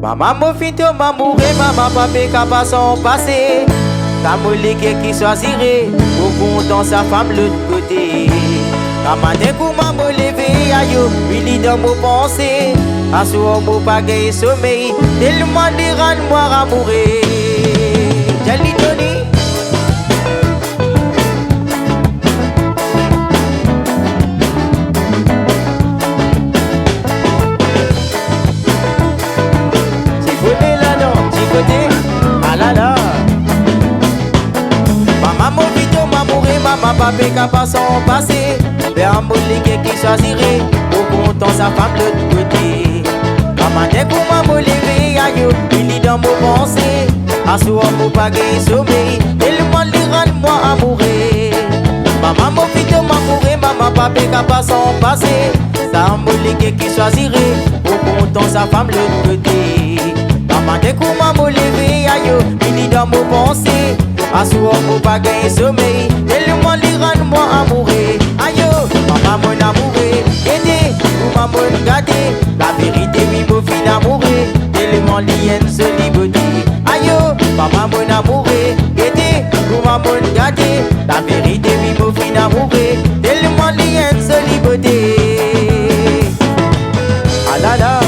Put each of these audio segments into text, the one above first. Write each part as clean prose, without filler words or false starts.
Maman m'a fito, maman maman papé qui passe en passé. Ta moléque qui choisirait, au content sa femme l'autre côté. Maman d'un coup maman levé, aïe, il dans mon pensée. À ce moment pas gagné sommeil, tellement de rendre moi amoureux. Jali Tony. Maman papé qui passe en passé. Vers un moléque qui choisirait, au content sa femme l'autre côté. Maman d'un coup maman levé, aïe, il est dans mon pensée. À ce moment pas gagné sommeil, tellement lui rend moi amoureux. Maman m'a fito m'amourer, maman papé qui passe en passé. Ça un moléque qui choisirait, au content sa femme l'autre côté. Maman d'un coup maman levé, aïe, il est dans mon pensée. À ce moment pas gagné sommeil, tellement lui rend moi amoureux. Aïe, maman mon amoureux, aidez, ou maman gâté. La vérité, oui, mon fin amoureux, tellement lien seule beauté. Aïe, maman mon amoureux, aidez, ou maman gâté. La vérité, oui, mon fin amoureux, tellement lien seule beauté. Ah là là.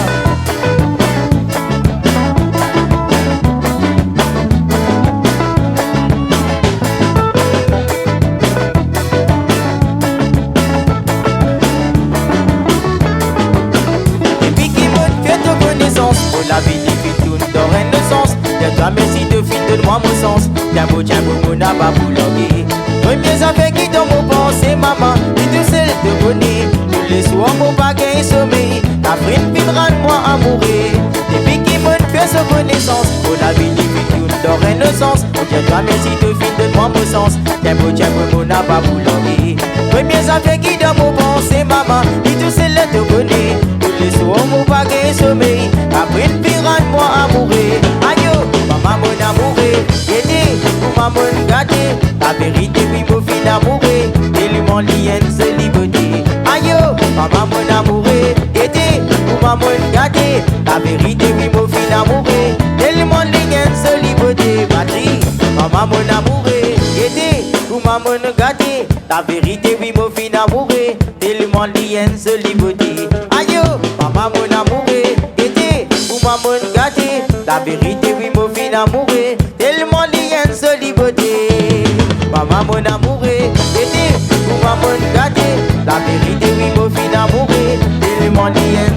La vie des filles tourne dans un sens. Y'a toi merci de filles, donne-moi mon sens. Tiens beau, mon n'a pas boulongué. Premiers affaires qui dans mon pensée, maman, et tout seul te connaît. Tous les soirs, mon bagage sommeil. Ta frine viendra de moi amoureux. Depuis qui m'ont fait sa connaissance. Pour la vie des filles tourne dans un sens. Y'a toi merci de filles, donne-moi mon sens. Tiens beau, mon n'a pas boulongué. Premiers affaires qui dans mon pensée, maman, et tout seul te connaît. Tous les soirs, mon bagage sommeil. Après une pirate, moi amoureux. Aïe, maman mon amoureux. Aidez, pour maman gâté. La vérité, oui, mon fin amoureux. Tellement lien, c'est liberté. Aïe, maman mon amoureux. Aidez, pour maman gâté. La vérité, oui, mon fin amoureux. Tellement lien, c'est liberté. Patrie, maman mon amoureux. Aidez, pour maman gâté. La vérité, oui, mon fin amoureux. Tellement lien, c'est liberté. Aïe, maman mon amoureux. Maman gâté, la vérité oui mon fin amoureux, tellement lien seule beauté. Maman mon amoureux, aidez, pour maman gâté, la vérité oui mon fin amoureux, tellement lien